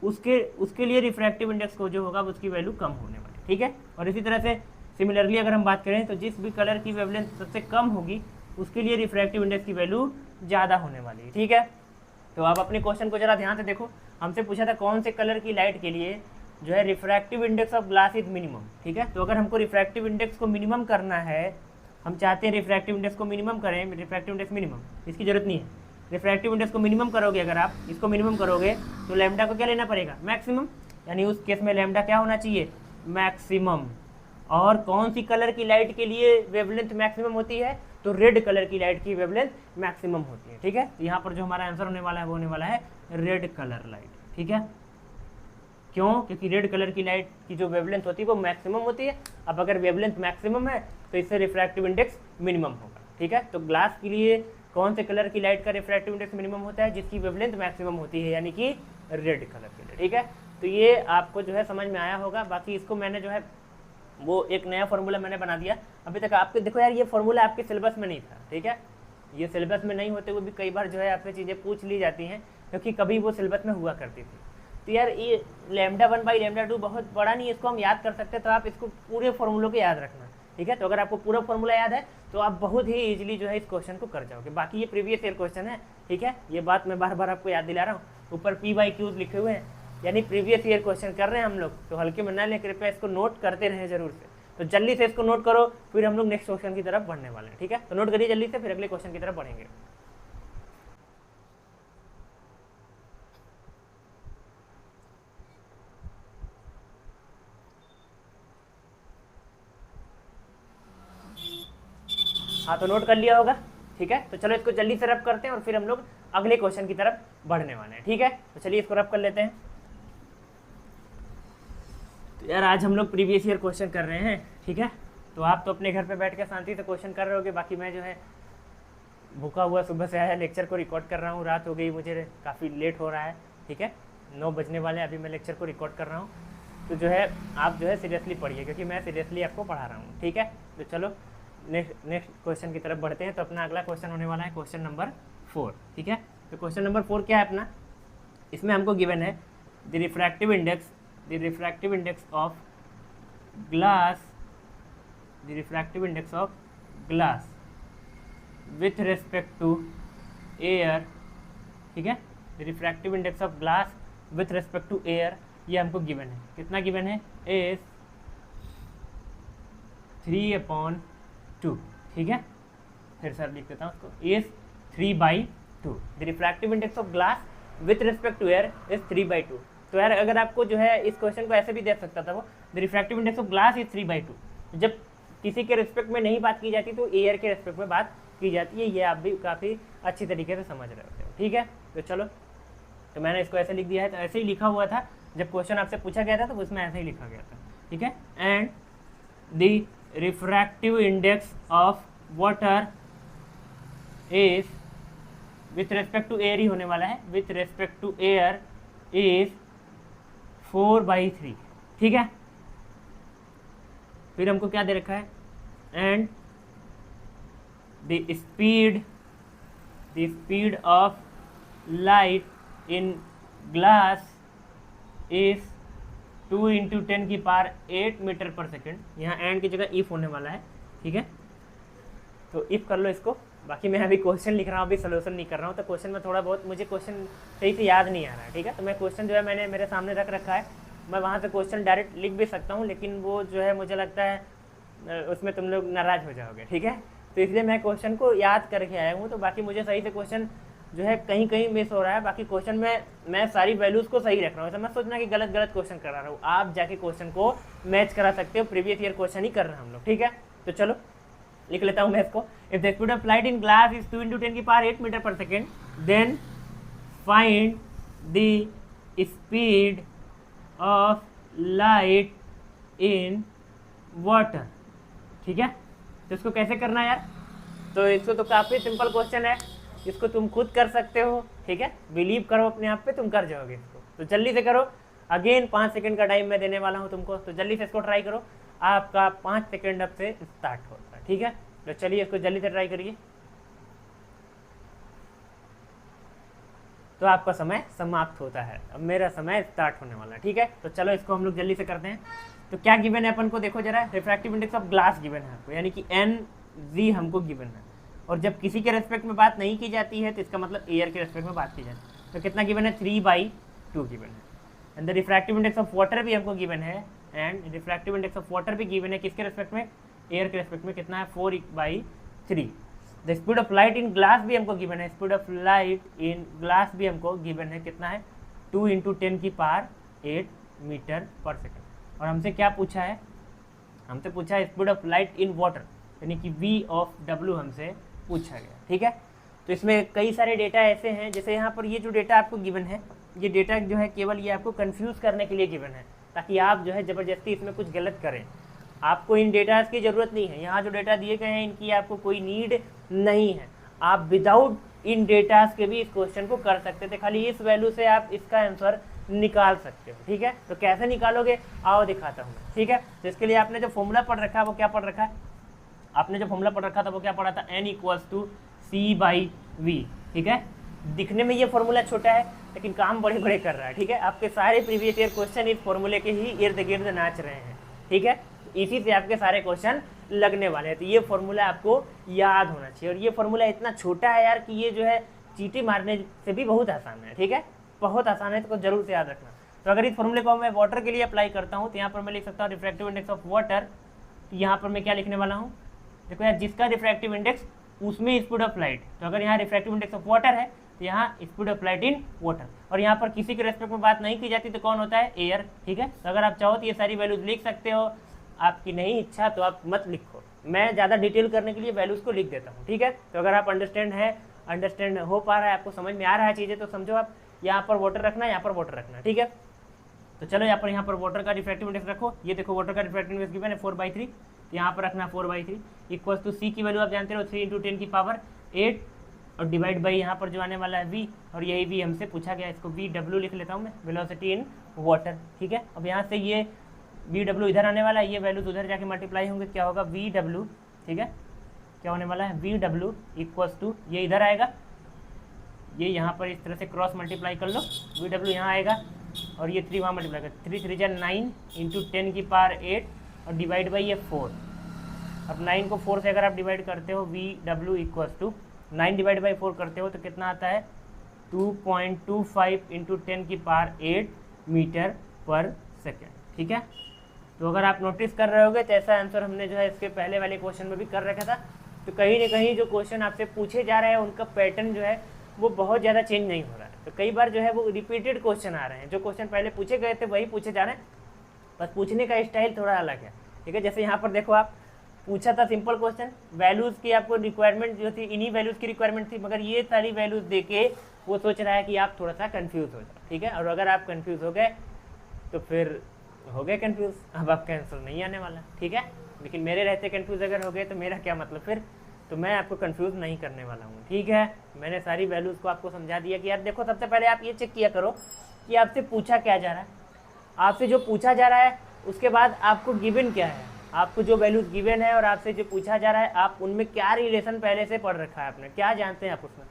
A: उसके लिए रिफ्रैक्टिव इंडेक्स को जो होगा उसकी वैल्यू कम होने वाली, ठीक है। और इसी तरह से सिमिलरली अगर हम बात करें तो जिस भी कलर की वेवलेंथ सबसे कम होगी उसके लिए रिफ्रैक्टिव इंडेक्स की वैल्यू ज़्यादा होने वाली है, ठीक है। तो आप अपने क्वेश्चन को जरा ध्यान से देखो, हमसे पूछा था कौन से कलर की लाइट के लिए जो है refractive index of glass is minimum, ठीक है। तो अगर हमको रिफ्रैक्टिव इंडेक्स को मिनिमम करना है, हम चाहते हैं रिफ्रैक्टिव इंडेक्स को मिनिमम करें, रिफ्रैक्टिव इंडेक्स मिनिमम, इसकी जरूरत नहीं है। रिफ्रैक्टिव इंडेक्स को मिनिमम करोगे, अगर आप इसको मिनिमम करोगे तो लैम्डा को क्या लेना पड़ेगा, मैक्सिमम, यानी उस केस में लैम्डा क्या होना चाहिए, मैक्सिमम। और कौन सी कलर की लाइट के लिए वेवलेंथ मैक्सिमम होती है, तो रेड कलर की लाइट की वेवलेंथ मैक्सिमम होती है, ठीक है। तो यहाँ पर जो हमारा आंसर होने वाला है वो होने वाला है रेड कलर लाइट, ठीक है। क्यों, क्योंकि रेड कलर की लाइट की जो वेवलेंथ होती है वो मैक्सिमम होती है। अब अगर वेवलेंथ मैक्सिमम है तो इससे रिफ्रैक्टिव इंडेक्स मिनिमम होगा, ठीक है। तो ग्लास के लिए कौन से कलर की लाइट का रिफ्रैक्टिव इंडेक्स मिनिमम होता है, जिसकी वेवलेंथ मैक्सिमम होती है, यानी कि रेड कलर के लिए, ठीक है। तो ये आपको जो है समझ में आया होगा। बाकी इसको मैंने जो है वो एक नया फार्मूला मैंने बना दिया। अभी तक आपके देखो यार, ये फार्मूला आपके सिलेबस में नहीं था, ठीक है। ये सिलेबस में नहीं होते हुए भी कई बार जो है आपसे चीज़ें पूछ ली जाती हैं, क्योंकि कभी वो सिलेबस में हुआ करती थी। तो यार ये लैम्डा 1 बाई लैम्डा 2 बहुत बड़ा नहीं है, इसको हम याद कर सकते हैं। तो आप इसको पूरे फॉर्मूलों के याद रखना, ठीक है। तो अगर आपको पूरा फॉर्मूला याद है तो आप बहुत ही इजीली जो है इस क्वेश्चन को कर जाओगे। बाकी ये प्रीवियस ईयर क्वेश्चन है, ठीक है। ये बात मैं बार बार आपको याद दिला रहा हूँ। ऊपर PYQs लिखे हुए हैं, यानी प्रीवियस ईयर क्वेश्चन कर रहे हैं हम लोग, तो हल्के में ना लें, कृपया इसको नोट करते रहें जरूर से। तो जल्दी से इसको नोट करो, फिर हम लोग नेक्स्ट क्वेश्चन की तरफ बढ़ने वाले हैं, ठीक है। तो नोट करिए जल्दी से, फिर अगले क्वेश्चन की तरफ बढ़ेंगे। हाँ, तो नोट कर लिया होगा, ठीक है। तो चलो इसको जल्दी से रब करते हैं और फिर हम लोग अगले क्वेश्चन की तरफ बढ़ने वाले हैं, ठीक है। तो चलिए इसको रब कर लेते हैं। तो यार आज हम लोग प्रीवियस ईयर क्वेश्चन कर रहे हैं, ठीक है। तो आप तो अपने घर पे बैठ के शांति से क्वेश्चन कर रहे होगे, बाकी मैं जो है भूखा हुआ सुबह से आया, लेक्चर को रिकॉर्ड कर रहा हूँ। रात हो गई, मुझे काफ़ी लेट हो रहा है, ठीक है। 9 बजने वाले, अभी मैं लेक्चर को रिकॉर्ड कर रहा हूँ। तो जो है आप जो है सीरियसली पढ़िए, क्योंकि मैं सीरियसली आपको पढ़ा रहा हूँ, ठीक है। तो चलो नेक्स्ट क्वेश्चन की तरफ बढ़ते हैं। तो अपना अगला क्वेश्चन होने वाला है क्वेश्चन नंबर 4, ठीक है। तो क्वेश्चन नंबर 4 क्या है अपना, इसमें हमको गिवन है the refractive index of glass, the refractive index of glass with respect to air, ठीक है। The refractive index of glass with respect to air, ये हमको गिवन है। कितना गिवन है, इज 3/2, ठीक है। फिर सर लिख देता हूँ उसको, is 3/2। The refractive index of glass with respect to air is 3/2। तो यार अगर आपको जो है इस क्वेश्चन को ऐसे भी दे सकता था वो, the refractive index of glass is 3/2। जब किसी के रिस्पेक्ट में नहीं बात की जाती तो एयर के रिस्पेक्ट में बात की जाती है। ये आप भी काफ़ी अच्छी तरीके से समझ रहे होते हो, ठीक है। तो चलो, तो मैंने इसको ऐसे लिख दिया है। तो ऐसे ही लिखा हुआ था जब क्वेश्चन आपसे पूछा गया था, तो उसमें ऐसे ही लिखा गया था, ठीक है। And the refractive index of water is, with respect to air ही होने वाला है, with respect to air is 4/3, ठीक है। फिर हमको क्या दे रखा है, and the speed of light in glass is 2 × 10⁸ metre per second. यहाँ एंड की जगह इफ होने वाला है, ठीक है। तो इफ कर लो इसको। बाकी मैं अभी क्वेश्चन लिख रहा हूँ, अभी सोल्यूशन नहीं कर रहा हूँ, तो क्वेश्चन में थोड़ा बहुत मुझे क्वेश्चन सही से याद नहीं आ रहा है, ठीक है। तो मैं क्वेश्चन जो है मैंने मेरे सामने रख रखा है, मैं वहाँ से क्वेश्चन डायरेक्ट लिख भी सकता हूँ, लेकिन वो जो है मुझे लगता है उसमें तुम लोग नाराज़ हो जाओगे, ठीक है। तो इसलिए मैं क्वेश्चन को याद करके आया हूँ। तो बाकी मुझे सही से क्वेश्चन जो है कहीं कहीं मिस हो रहा है। बाकी क्वेश्चन में मैं सारी वैल्यूज़ को सही रख रहा हूँ, ऐसा मैं सोचना कि गलत क्वेश्चन करा रहा हूँ। आप जाके क्वेश्चन को मैच करा सकते हो, प्रीवियस ईयर क्वेश्चन ही कर रहे हैं हम लोग, ठीक है। तो चलो लिख लेता हूँ मैं इसको। If the speed of light in glass is 2 × 10⁸ metre per second, then find the speed of light in water. ठीक है, तो इसको कैसे करना है यार? तो इसको तो काफ़ी सिंपल क्वेश्चन है, इसको तुम खुद कर सकते हो। ठीक है, बिलीव करो अपने आप पे, तुम कर जाओगे इसको। तो जल्दी से करो। अगेन 5 सेकंड का टाइम मैं देने वाला हूँ तुमको, तो जल्दी से इसको ट्राई करो। आपका 5 सेकंड अब से स्टार्ट होता है। ठीक है, तो चलिए इसको जल्दी से ट्राई करिए। तो आपका समय समाप्त होता है, अब मेरा समय स्टार्ट होने वाला है। ठीक है, तो चलो इसको हम लोग जल्दी से करते हैं। तो क्या गिवन है अपन को, देखो जरा, refractive index of glass given है आपको, यानी कि NG हमको गिवन है। और जब किसी के रेस्पेक्ट में बात नहीं की जाती है तो इसका मतलब एयर के रेस्पेक्ट में बात की जाती है। तो कितना गिवन है, 3/2 गिवन है। And the refractive index of water भी हमको गिवन है, and refractive index of water भी गिवन है किसके रेस्पेक्ट में, एयर के रेस्पेक्ट में। कितना है, 4/3। The speed of light in glass भी हमको गिवन है, speed of light in glass भी हमको गिवन है। कितना है, 2 × 10⁸ मीटर पर सेकेंड। और हमसे क्या पूछा है, हमसे पूछा है speed of light in water, यानी कि V/W हमसे पूछा गया। ठीक है, तो इसमें कई सारे डेटा ऐसे हैं, जैसे यहाँ पर ये जो डेटा आपको गिवन है, ये डेटा जो है केवल ये आपको कंफ्यूज करने के लिए गिवन है, ताकि आप जो है ज़बरदस्ती इसमें कुछ गलत करें। आपको इन डेटाज की ज़रूरत नहीं है, यहाँ जो डेटा दिए गए हैं इनकी आपको कोई नीड नहीं है। आप विदाउट इन डेटाज के भी इस क्वेश्चन को कर सकते थे, खाली इस वैल्यू से आप इसका आंसर निकाल सकते हो। ठीक है, तो कैसे निकालोगे, आओ दिखाता हूँ। ठीक है, तो इसके लिए आपने जो फॉर्मूला पढ़ रखा है वो क्या पढ़ रखा है, आपने जो फॉर्मूला पढ़ रखा था वो क्या पढ़ा था, N = C/V। ठीक है, दिखने में ये फॉर्मूला छोटा है लेकिन काम बड़े बड़े कर रहा है। ठीक है, आपके सारे प्रीवियस ईयर क्वेश्चन इस फॉर्मूले के ही इर्द गिर्द नाच रहे हैं। ठीक है, इसी से आपके सारे क्वेश्चन लगने वाले हैं। तो ये फॉर्मूला आपको याद होना चाहिए, और ये फॉर्मूला इतना छोटा है यार कि ये जो है चीटी मारने से भी बहुत आसान है। ठीक है, बहुत आसान है, तो जरूर से याद रखना। तो अगर इस फॉर्मूले को मैं वाटर के लिए अप्लाई करता हूँ तो यहाँ पर मैं लिख सकता हूँ रिफ्रैक्टिव इंडेक्स ऑफ वाटर। यहाँ पर मैं क्या लिखने वाला हूँ, देखो यार, जिसका रिफ्रैक्टिव इंडेक्स उसमें स्पीड ऑफ लाइट, तो अगर यहाँ रिफ्रैक्टिव इंडेक्स ऑफ वाटर है तो यहाँ speed of light in water. और यहाँ पर किसी के रेस्पेक्ट में बात नहीं की जाती तो कौन होता है, एयर। ठीक है, तो अगर आप चाहो तो ये सारी वैल्यूज लिख सकते हो, आपकी नहीं इच्छा तो आप मत लिखो, मैं ज़्यादा डिटेल करने के लिए वैल्यूज़ को लिख देता हूँ। ठीक है, तो अगर आप अंडरस्टैंड हो पा रहा है, आपको समझ में आ रहा है चीज़ें, तो समझो आप यहाँ पर वाटर रखना, यहाँ पर वाटर रखना। ठीक है, तो चलो यहाँ पर वाटर का रिफ्रैक्टिव इंडेक्स रखो। ये देखो वाटर का रिफ्रैक्टिव इंडेक्स गिवन है 4/3, यहाँ पर रखना 4/3 इक्वल्स टू C की वैल्यू आप जानते हो 3 × 10⁸, और डिवाइड बाई यहाँ पर जो आने वाला है V, और यही V हमसे पूछा गया, इसको VW लिख लेता हूँ मैं, वेलोसिटी इन वाटर। ठीक है, अब यहाँ से ये VW इधर आने वाला है, ये वैल्यूज उधर जाके मल्टीप्लाई होंगे, क्या होगा VW। ठीक है, क्या होने वाला है, VW इक्वल्स टू, ये इधर आएगा, ये यहाँ पर इस तरह से क्रॉस मल्टीप्लाई कर लो, VW यहाँ आएगा और ये 3 वहाँ मल्टीप्लाई कर, 3 3 9 × 10⁸, और डिवाइड बाई ये 4। अब 9 को 4 से अगर आप डिवाइड करते हो, VW equals to 9 divide by 4 करते हो तो कितना आता है, 2.25 × 10⁸ मीटर पर सेकेंड। ठीक है, तो अगर आप नोटिस कर रहे होगे तो ऐसा आंसर हमने जो है इसके पहले वाले क्वेश्चन में भी कर रखा था। तो कहीं ना कहीं जो क्वेश्चन आपसे पूछे जा रहे हैं उनका पैटर्न जो है वो बहुत ज़्यादा चेंज नहीं हो रहा है। तो कई बार जो है वो रिपीटेड क्वेश्चन आ रहे हैं, जो क्वेश्चन पहले पूछे गए थे वही पूछे जा रहे हैं, बस पूछने का स्टाइल थोड़ा अलग है। ठीक है, जैसे यहाँ पर देखो, आप पूछा था सिंपल क्वेश्चन, वैल्यूज़ की आपको रिक्वायरमेंट जो थी, इन्हीं वैल्यूज़ की रिक्वायरमेंट थी, मगर ये सारी वैल्यूज़ देके वो सोच रहा है कि आप थोड़ा सा कन्फ्यूज़ हो जाओ। ठीक है, और अगर आप कन्फ्यूज़ हो गए तो फिर हो गए कन्फ्यूज़, अब आपका आंसर नहीं आने वाला। ठीक है, लेकिन मेरे रहते कन्फ्यूज़ अगर हो गए तो मेरा क्या मतलब फिर, तो मैं आपको कंफ्यूज नहीं करने वाला हूँ। ठीक है, मैंने सारी वैल्यूज़ को आपको समझा दिया कि यार देखो, सबसे पहले आप ये चेक किया करो कि आपसे पूछा क्या जा रहा है, आपसे जो पूछा जा रहा है उसके बाद आपको गिवन क्या है, आपको जो वैल्यूज़ गिवन है और आपसे जो पूछा जा रहा है, आप उनमें क्या रिलेशन पहले से पढ़ रखा है आपने, क्या जानते हैं आप उसमें,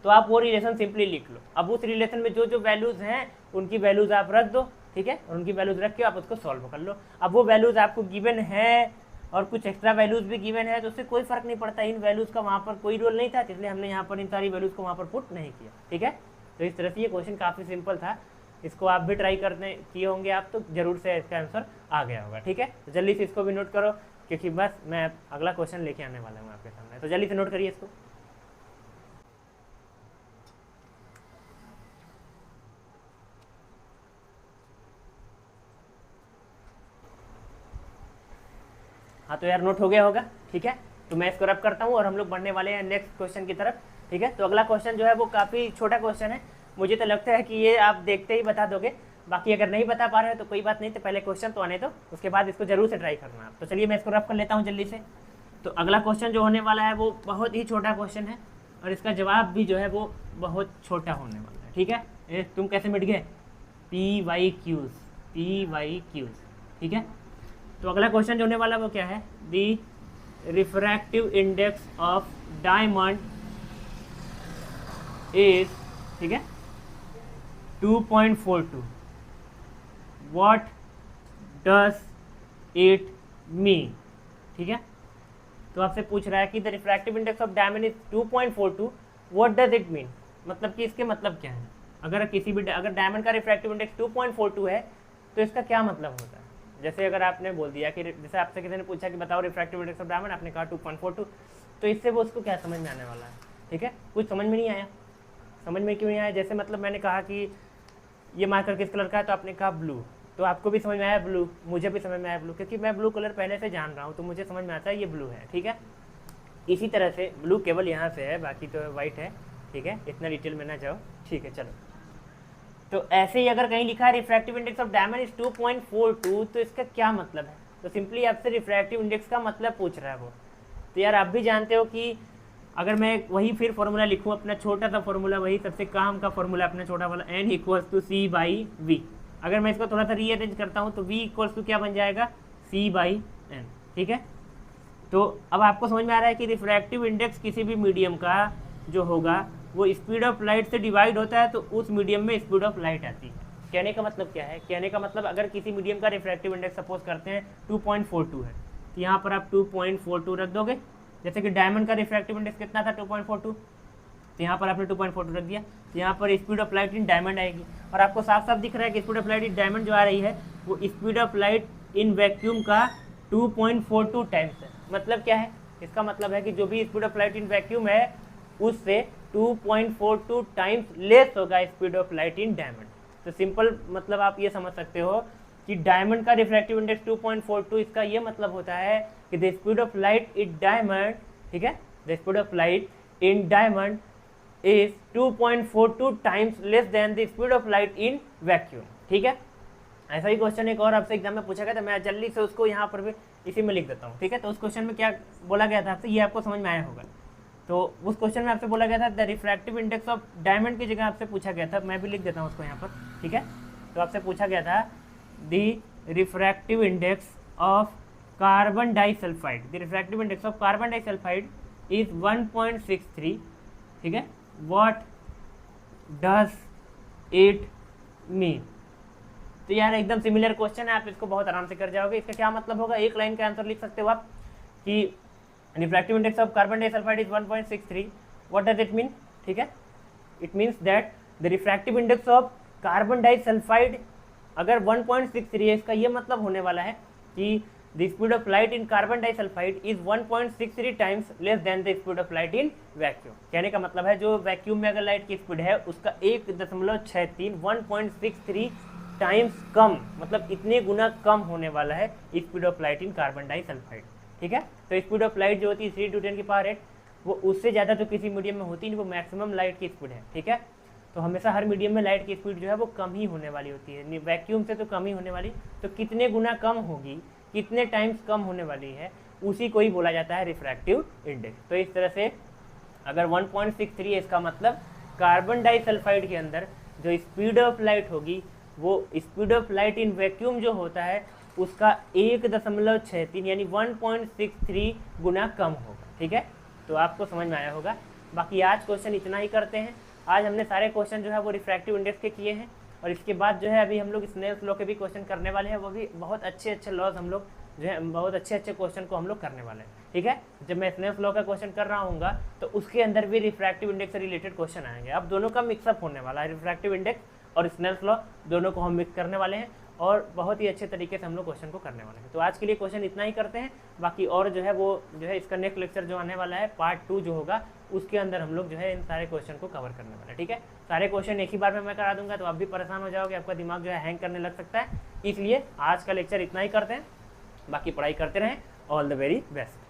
A: तो आप वो रिलेशन सिंपली लिख लो। अब उस रिलेशन में जो जो वैल्यूज़ हैं उनकी वैल्यूज़ आप रख दो। ठीक है, और उनकी वैल्यूज़ रख के आप उसको सॉल्व कर लो। अब वो वैल्यूज़ आपको गिवन है और कुछ एक्स्ट्रा वैल्यूज़ भी गिवन है तो उससे कोई फ़र्क नहीं पड़ता, इन वैल्यूज़ का वहाँ पर कोई रोल नहीं था, इसलिए हमने यहाँ पर इन सारी वैल्यूज़ को वहाँ पर पुट नहीं किया। ठीक है, तो इस तरह से ये क्वेश्चन काफ़ी सिंपल था, इसको आप भी ट्राई करने किए होंगे आप, तो ज़रूर से इसका आंसर आ गया होगा। ठीक है, तो जल्दी से इसको भी नोट करो, क्योंकि बस मैं अगला क्वेश्चन लेके आने वाला हूँ आपके सामने, तो जल्दी से नोट करिए इसको। हाँ, तो यार नोट हो गया होगा। ठीक है, तो मैं इसको रब करता हूँ और हम लोग बढ़ने वाले हैं नेक्स्ट क्वेश्चन की तरफ, ठीक है। तो अगला क्वेश्चन जो है वो काफ़ी छोटा क्वेश्चन है, मुझे तो लगता है कि ये आप देखते ही बता दोगे, बाकी अगर नहीं बता पा रहे हो तो कोई बात नहीं, तो पहले क्वेश्चन तो आने दो, उसके बाद इसको जरूर से ट्राई करना आप। तो चलिए मैं इसको रब कर लेता हूँ जल्दी से। तो अगला क्वेश्चन जो होने वाला है वो बहुत ही छोटा क्वेश्चन है और इसका जवाब भी जो है वो बहुत छोटा होने वाला है, ठीक है। तुम कैसे मिट गए, PYQs, ठीक है। तो अगला क्वेश्चन जो होने वाला वो क्या है, the refractive index of diamond is, ठीक है, 2.42, व्हाट डज इट मीन, ठीक है। तो आपसे पूछ रहा है कि the refractive index of diamond is 2.42, what does it mean, मतलब कि इसके मतलब क्या है। अगर डायमंड का रिफ्रैक्टिव इंडेक्स 2.42 है तो इसका क्या मतलब होता है। जैसे अगर आपने बोल दिया कि, जैसे आपसे किसी ने पूछा कि बताओ रिफ्रैक्टिव इंडेक्स ऑफ डायमंड, आपने कहा 2.42, तो इससे वो उसको क्या समझ में आने वाला है, ठीक है। कुछ समझ में नहीं आया, समझ में क्यों नहीं आया। जैसे मतलब मैंने कहा कि ये मार्कर किस कलर का है, तो आपने कहा ब्लू, तो आपको भी समझ में आया ब्लू, मुझे भी समझ में आया ब्लू, क्योंकि मैं ब्लू कलर पहले से जान रहा हूँ, तो मुझे समझ में आता है ये ब्लू है, ठीक है। इसी तरह से ब्लू केवल यहाँ से है, बाकी तो वाइट है, ठीक है, इतना डिटेल में ना जाओ, ठीक है। चलो, तो ऐसे ही अगर कहीं लिखा है refractive index of diamond is 2.42, तो इसका क्या मतलब है। तो सिंपली आपसे रिफ्रैक्टिव इंडेक्स का मतलब पूछ रहा है वो। तो यार आप भी जानते हो कि अगर मैं वही फिर फॉर्मूला लिखूँ, अपना छोटा सा फॉर्मूला, वही सबसे काम का फॉर्मूला अपना छोटा वाला, n = C/V, अगर मैं इसको थोड़ा सा रीअरेंज करता हूँ तो V = क्या बन जाएगा, C/N, ठीक है। तो अब आपको समझ में आ रहा है कि रिफ्रैक्टिव इंडेक्स किसी भी मीडियम का जो होगा वो स्पीड ऑफ लाइट से डिवाइड होता है, तो उस मीडियम में स्पीड ऑफ लाइट आती है। कहने का मतलब क्या है, कहने का मतलब अगर किसी मीडियम का रिफ्रैक्टिव इंडेक्स सपोज करते हैं 2.42 है, तो यहाँ पर आप 2.42 रख दोगे। जैसे कि डायमंड का रिफ्रैक्टिव इंडेक्स कितना था, 2.42, तो यहाँ पर आपने 2.42 रख दिया, तो यहाँ पर speed of light in diamond आएगी। और आपको साफ साफ दिख रहा है कि speed of light in diamond जो आ रही है वो speed of light in vacuum का 2.42 टाइम्स है। मतलब क्या है, इसका मतलब है कि जो भी speed of light in vacuum है उससे 2.42 टाइम्स लेस होगा speed of light in diamond. तो सिंपल मतलब आप ये समझ सकते हो कि डायमंड का रिफ्रैक्टिव इंडेक्स 2.42, इसका ये मतलब होता है कि the speed of light in diamond, ठीक है, the speed of light in diamond is 2.42 times less than the speed of light in vacuum, ठीक है। ऐसा ही क्वेश्चन एक और आपसे एग्जाम में पूछा गया था, मैं जल्दी से उसको यहाँ पर भी इसी में लिख देता हूँ, ठीक है। तो उस क्वेश्चन में क्या बोला गया था आपसे, ये आपको समझ में आया होगा। तो उस क्वेश्चन में आपसे बोला गया था the refractive index of diamond की जगह आपसे पूछा गया था, मैं भी लिख देता हूँ उसको यहाँ पर, ठीक है। तो आपसे पूछा गया था the refractive index of carbon disulphide, the refractive index of carbon disulphide is 1.63, ठीक है, व्हाट डज इट मीन। तो यार एकदम सिमिलर क्वेश्चन है, आप इसको बहुत आराम से कर जाओगे। इसका क्या मतलब होगा, एक लाइन का आंसर लिख सकते हो आप कि refractive index of carbon disulphide is 1.63, what does it mean, ठीक है। It means that the refractive index of carbon disulphide अगर 1.63 है, इसका ये मतलब होने वाला है कि the speed of light in carbon disulphide is 1.63 times less than the speed of light in vacuum. कहने का मतलब है जो वैक्यूम में अगर लाइट की स्पीड है उसका 1.63 1.63 टाइम्स कम, मतलब इतने गुना कम होने वाला है speed of light in carbon disulphide, ठीक है। तो स्पीड ऑफ लाइट जो होती है 3 × 10⁸ वो उससे ज़्यादा तो किसी मीडियम में होती नहीं, वो मैक्सिमम लाइट की स्पीड है, ठीक है। तो हमेशा हर मीडियम में लाइट की स्पीड जो है वो कम ही होने वाली होती है, वैक्यूम से तो कम ही होने वाली। तो कितने गुना कम होगी, कितने टाइम्स कम होने वाली है, उसी को ही बोला जाता है रिफ्रैक्टिव इंडेक्स। तो इस तरह से अगर 1.63 है, इसका मतलब कार्बन डाइसल्फाइड के अंदर जो स्पीड ऑफ लाइट होगी वो speed of light in vacuum जो होता है उसका 1.63 यानी 1.63 गुना कम होगा, ठीक है। तो आपको समझ में आया होगा। बाकी आज क्वेश्चन इतना ही करते हैं। आज हमने सारे क्वेश्चन जो है वो रिफ्रैक्टिव इंडेक्स के किए हैं, और इसके बाद जो है अभी हम लोग स्नेल्स लॉ के भी क्वेश्चन करने वाले हैं। वो भी बहुत अच्छे लॉज हम लोग जो है बहुत अच्छे क्वेश्चन को हम लोग करने वाले हैं, ठीक है। जब मैं स्नेल्स लॉ का क्वेश्चन कर रहा हूँ तो उसके अंदर भी रिफ्रैक्टिव इंडेक्स से रिलेटेड क्वेश्चन आएंगे। अब दोनों का मिक्सअप होने वाला है, रिफ्रैक्टिव इंडेक्स और स्नेल्स लॉ दोनों को हम मिक्स करने वाले हैं, और बहुत ही अच्छे तरीके से हम लोग क्वेश्चन को करने वाले हैं। तो आज के लिए क्वेश्चन इतना ही करते हैं। बाकी और जो है वो जो है इसका नेक्स्ट लेक्चर जो आने वाला है पार्ट 2 जो होगा उसके अंदर हम लोग जो है इन सारे क्वेश्चन को कवर करने वाले हैं, ठीक है। सारे क्वेश्चन एक ही बार में मैं करा दूंगा तो आप भी परेशान हो जाओगे, आपका दिमाग जो है हैंग करने लग सकता है। इसलिए आज का लेक्चर इतना ही करते हैं, बाकी पढ़ाई करते रहें। All the very best.